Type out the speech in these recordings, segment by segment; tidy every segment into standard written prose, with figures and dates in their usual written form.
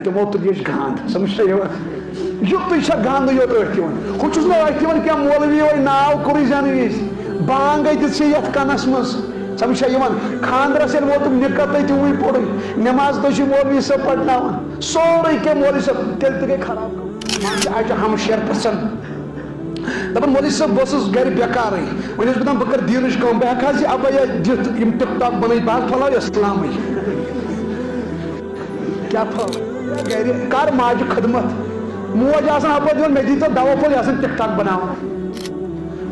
تمو تل یہ گاند سمجھتے یوت گاند یوت ہوچس نا کیا مولوی وی ناو کور زین وز بانگ دت یت کنس مز سمجھا خاندرس ووت نکت تھی پور نماز تو مولوی صاحب پڑھنا سورے کیا مولوی صاحب تیل تہ گئی خراب ہم شیر پسند دپان مولوی صاحب بہت گھر بیکار ون دپان بہ کر دینچ کم بہ ہیکہ ابیا دت ٹک ٹاک بن بہت پھلو اسلام کیا گھر کر ماجہ خدمت موج آسان اپر دن مے دی تو دوا پھل آسان ٹک ٹاک بناو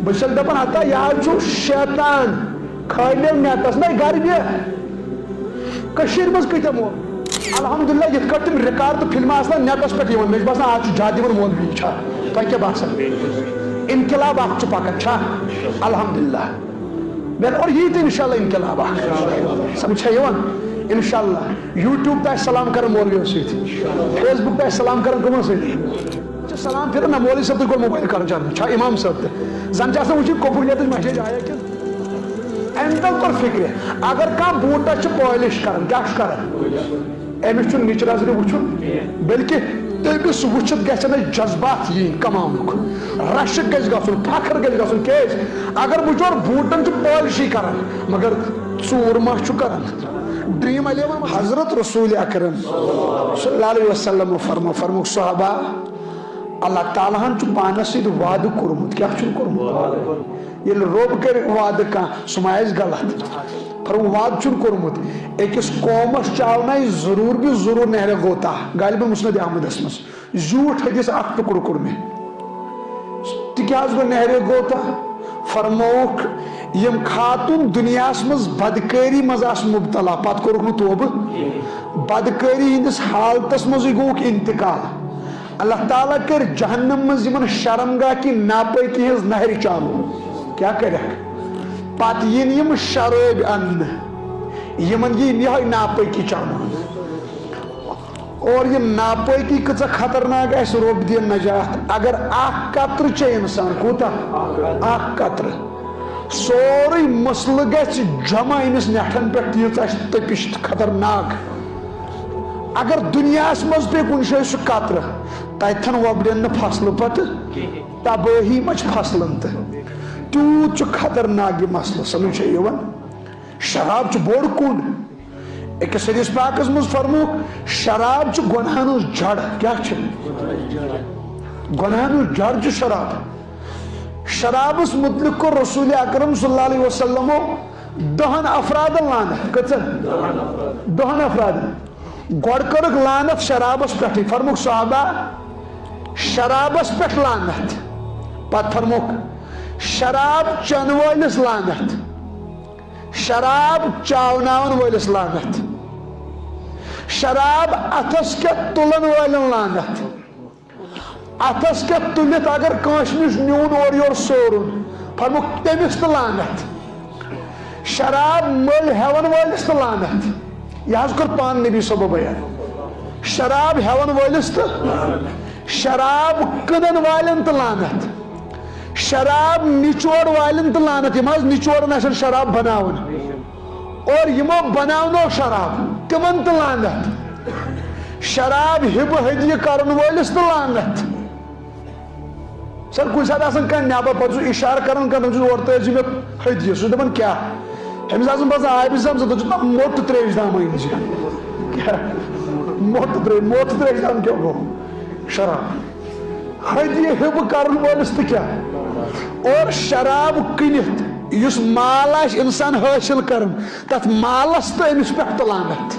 بس دپان ہتا یہ شیطان کھالو نیتس نا گھر بہت مز کتیا مول الحمدللہ یت کٹ تم ریکارڈ تو فلم آسان نیٹس پہ مجھے باسان آج زیادہ مولوی تہ کیا باسان انقلاب اخ پکان الحمدللہ اور یہ تو انشاءاللہ انقلاب اخ سمجھا انشاءاللہ یوٹیوب تہ سلام کرن مولویو ست فیس بک تہ سلام کرن کمن ست سلام پھر نا مولوی صاحب تہ موبائل کرن چل چھا امام صاحب تہ زن چھ آسان وچھن قبولیت میسیج آیا کہ اندل کر فکر اگر کھانا بوٹس پالش کران کیا کران امس نچ نظر وچھن بلکہ تمس وچھت گھن جذبات ین کماونک رشک گھس گھن فخر گھس گھن کیاز اگر بچور بوٹن پالشی کران مگر ژور ما کران ڈریم 11 حضرت رسول اکرم صلی اللہ علیہ وسلم فرمو صحابہ اللہ تعالیٰ ہن پانس ست وعد کورمت کیا کورمت یل رب کر وعد کان سہ غلط فرمو وعد کورمت اکس قومس چاونا ضرور بھی ضرور نہر غوطہ غالبا مسند احمدس مز زیوٹ حدیث اخ ٹکر کور میں تکیاز گو نہر غوطہ فرموک یم خاتون دنیا مز بدکاری مز مبتلا پت کورک نو توبہ بدکاری ہندس حالتس مز گوک انتقال اللہ تعالیٰ کر جہنم مز یمن شرمگاہ کی ناپاکی ہز نہر چالو کیا کرک پت ین یم شراب ان یمن یہ ناپاکی چالو اور یہ ناپاکی کچھ خطرناک ہے رب دین نجات اگر اخ قطر چے انسان کوتا اخ قطر سوری مسل گھ جمع امس نیٹن پہ تیت تپش خطرناک اگر دنیا مز پہ کن جائے سہ قطر تتن وبڑن فصل پتہ تباہی مچ فصلن تیوت خطرناک یہ مسئلہ سمجھ شراب بوڑ کن اکس حدیث پاکس مز فرموک شراب گناہن جڑ کیا گناہن جڑ شراب شرابس متعلق کو رسول اکرم صلی اللہ علیہ وسلم 10 افراد لانت کتن 10 افراد گوڑ کرک لانت شرابس پہ فرموک صحابہ شرابس پہ لانت پت فرموک شراب چن ولس لانت شراب چاوناون ولس لانت شراب اتس کے تلن والن لانت اتس کے تلت اگر کنس نش نیون اور یور سورن فرموک تمس تہ لانت شراب مل ہیون ولس تہ لانت یہ کر پان نبی صبح بیان شراب ہیون ولس تہ شراب کدن والن تہ لانت شراب نچوڑ والن تہ لانت یم نچوڑن آسن شراب بناون اور یمو بناونو شراب تمن تہ لانت شراب ہب ہدیہ کرن ولس تہ لانت سر کن سات آسان کن نیبر پہ اشارہ کرن کر اور تیزی میں ہدیہ سہ دپان کیا ہمس آسان بس آبی سمجھ تو موت تریش دام کیا موت تریش دام کیا گو شراب ہدیہ ہب کرن ولس تہ کیا اور شراب کنت اس مال انسان حاصل کرن تت مالس تو امس پہ لانت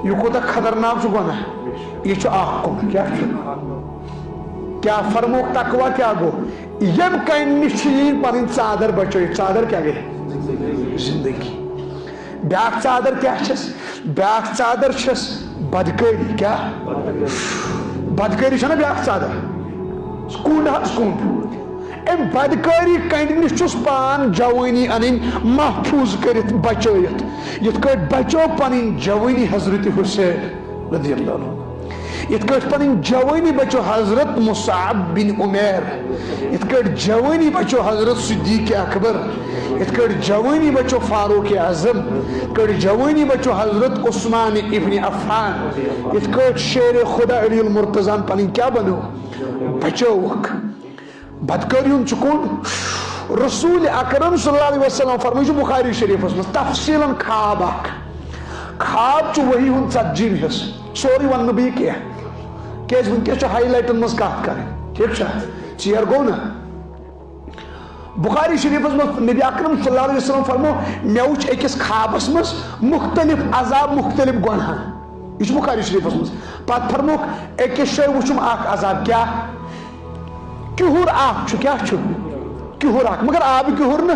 یہ کوتا خطرناک گناہ یہ اخ کن کیا فرموک تقوی کیا گو یم کن نش پن ژادر بچائی ژادر کیا گئی زندگی بیاکھ ژادر کیا بیاکھ ژادر چھس بدکاری کیا بدکاری چھنا بیاکھ ژادر کونڈ کونڈ ام بدکاری کنڈ نش پان جوانی ان محفوظ کرت بچائت یت کٹ بچو پن جوانی حضرت حسین رضی اللہ عنہ اتھ پن جوانی بچو حضرت مصعب بن عمیر، اتھ جوانی بچو حضرت صدیق اکبر، اتھ جوانی بچو فاروق اعظم، اتھ جوانی بچو حضرت عثمان ابن عفان، اتھ شیر خدا علی المرتضی پن کیا بنو بچوک بدکاریون چکون رسول اکرم صلی اللہ علیہ وسلم فرمائے بخاری شریف اس میں تفصیلا خواب خواب وہی ہن ژتجی حص سوری ون بھی کیا کیاز ونکس ہائی لائٹن مز کت کریں ٹھیک چیر گو نا بخاری شریف میں نبی اکرم صلی اللہ علیہ وسلم فرمو مے وچ اکس خوابس مز مختلف عذاب مختلف گناہ یہ بخاری شریف مز پت فرموک اکس جائے وچم اخ عذاب کیا کہور آب کیا کہور آب مگر آب کہور نا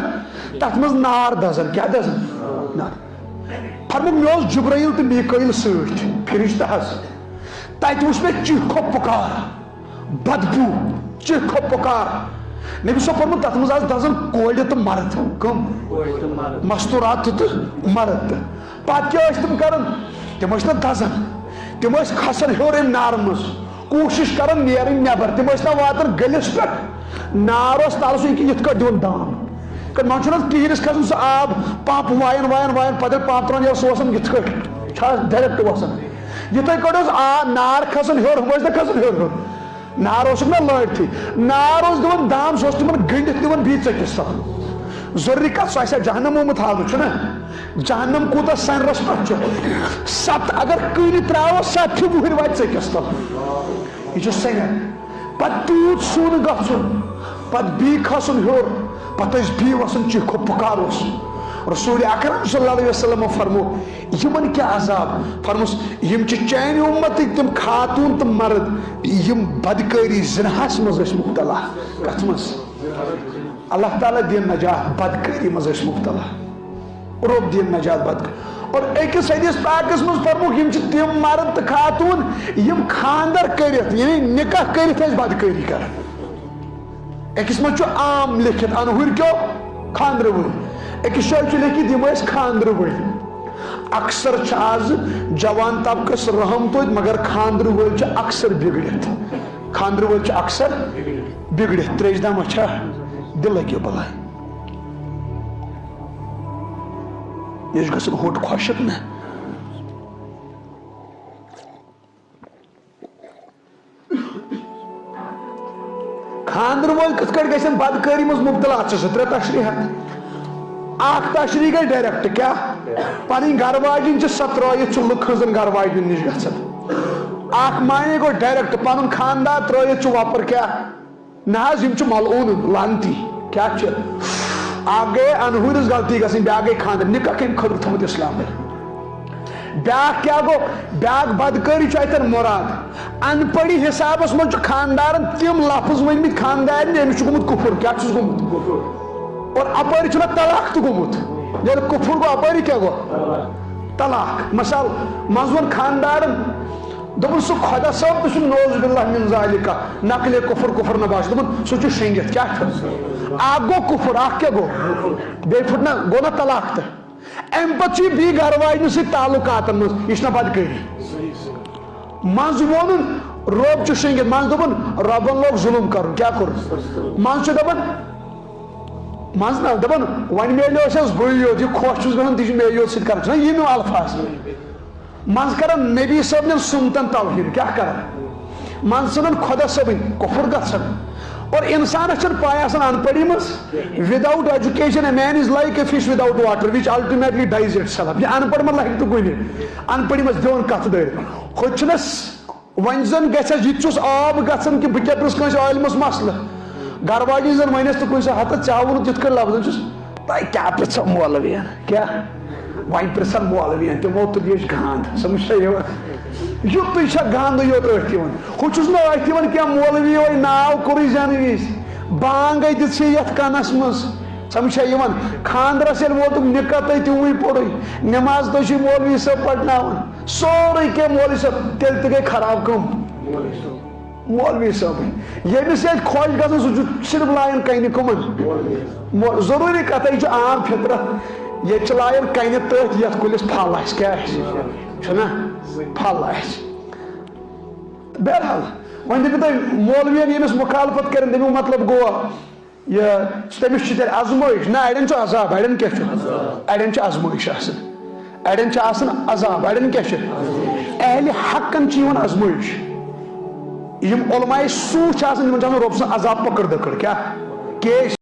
تک مز نار دزن کیا دزن نار فرموک مے جبرائیل تو میکائیل ست فرشتہ حض تت وچ مے چیخو پکار بدبو چیخو پکار نبی صلی فرموک تت مز دزن کورِ تو مرد کم مستورات تو مرد پت کیا تم کرن تم نا دزن تم کھسن ہیور ام نار مز کوشش کرن نیرن نیبر تم نا واتن گلس پہ نار تل یہ دون دام من کہرس کھسن سہ آب پمپ وائن وائن وائن پتہ پمپ تران یا سوسن یہ ڈائریکٹ وسان یتھے کٹ نار کھسن ہیور ہم نا کھسن ہیور نار نا لڑتھی نار دون دام سہ تم گنڈت دون بی ٹکس تل ضروری کت سہ جہنم آمت حالت نا جہنم کوتا سنرس پہ ست اگر کن ترو 7 وہر وات ٹکس تل یہ سنر پتہ تیوت سون گھن پتہ بی کھسن ہیور پتہ بی وسن چیخو پکار رسول اکرم صلی اللہ علیہ وسلم فرمو یمن کیا عذاب فرموس یم چین امت تم خاتون تو مرد یم بدکاری زناہس مز مبتلا کت مز اللہ تعالیٰ دین نجات بدکاری مز مبتلا رب دین نجات بدکاری اور ایکس حدیث پاکس مز فرموک یم تم مرد تو خاتون یم خاندر کرت یعنی نکاح کرت بدکاری کر ایکس مز عام لکھت انہور کیو خاندر ول ایکس جائے لکھت یم خاندر ول اکثر آز جوان طبقس رحم تو مگر خاندر ول اکثر بگڑت خاندر ول اکثر بگڑت تریش دام اچھا دل لگی بلائی یہ گھن ہوٹ خوشک نا خاندر وول کت کٹ گھن بدکاری مز مبتلا اتھ 3 تشریحات اخ تشریح گئی ڈائریکٹ کیا پن گھر واجن ترائت لکھ ہن گھر واجن نش گھن اخ مانے گو ڈائریکٹ پن خاندار ترائت وپر کیا نا ملعون لانتی کیا اخ گئی انہورس غلطی گھن بیا گئی خاندر نکاح کم خطر تھوت اسلام بیاکھ کیا گو بیاکھ بدکاری اتن مراد ان پڑی حسابس من خاندارن تم لفظ ورمت خاندار امس گومت کفر کیا گومت اور اپر طلاق تو گومت یعنی کفر گو اپر کیا گو طلاق مثال مزون خاندارن دپن سہ خدا صاحب تو نوز باللہ من ذالکہ نقل کفر کفر نہ باش دپن سہ شنگت کیا اخ گو کفر اخ کیا گو بی پھٹنا گو نا طلاق تو ام پتہ بی گھر واجن ست تعلقات مز یہ بدکاری مز وون رب شنگت مز دپن ربن لوگ ظلم کرن کیا کور مز دپن مز نا دپن ون میلو بے یوت یہ خوش گھن تہ مے یوت ست کر یہ میو الفاظ مز کرن نبی صاحب سنتن توہین کیا کرن مز ثن خدا صاحب کفر گھن اور انسان پائے ان پڑی مز without education a man is like a fish without water which ultimately dies itself یہ ان پڑھ مہ لگہ تو کن ان پڑی مز دون کت دار کھچنس ون زن گھس یہ آب گھن کہ بہ کپرس کنس عالمس مسئلہ گھر واجن زن ونس تو کن ہتھ ژاون تھ کن لفظ تہ کیا پرژھو مولوین کیا ون پرژھن مولوین تمو تل یہ گاند سمجھ یوت گاند یوت اتھ ہوچس نا ات کیا مولوی وی ناو کور زین وز بانگ دت یت کنس مز سمجھا خاندرس یل ووت نکاح تھی تیوی پوڑے نماز تھی مولوی صاحب پڑھناون سورے کی مولوی صاحب تیل تہ گئی خراب کم مولوی صاحب یمس یہ خوش گھن سہ صرف لائن کن کمن ضروری کتھ یہ عام فطرت یہ لائن کن تھی یت کلس پھل آس کیا نا پھل آس بہرحال وۄنۍ دٔپِو تُہۍ مولوین ییٚمِس مُخالفت کرن تمیُک مطلب گوٚو یہ تٔمِس چھِ تیٚلہِ آزمٲیش نہ اڑٮ۪ن چھُ عذاب اڑٮ۪ن کیٛاہ چھُ اڑٮ۪ن چھِ آزمٲیش آسان اڑٮ۪ن چھِ آسان عذاب اڑٮ۪ن کیٛاہ چھِ اہلِ حقن چھِ یِوان آزمٲیش یِم علماء سوٗ چھِ آسان یِمن چھِ آسان رۄب سُنٛد عذاب پکڑ دکڑ کیٛاہ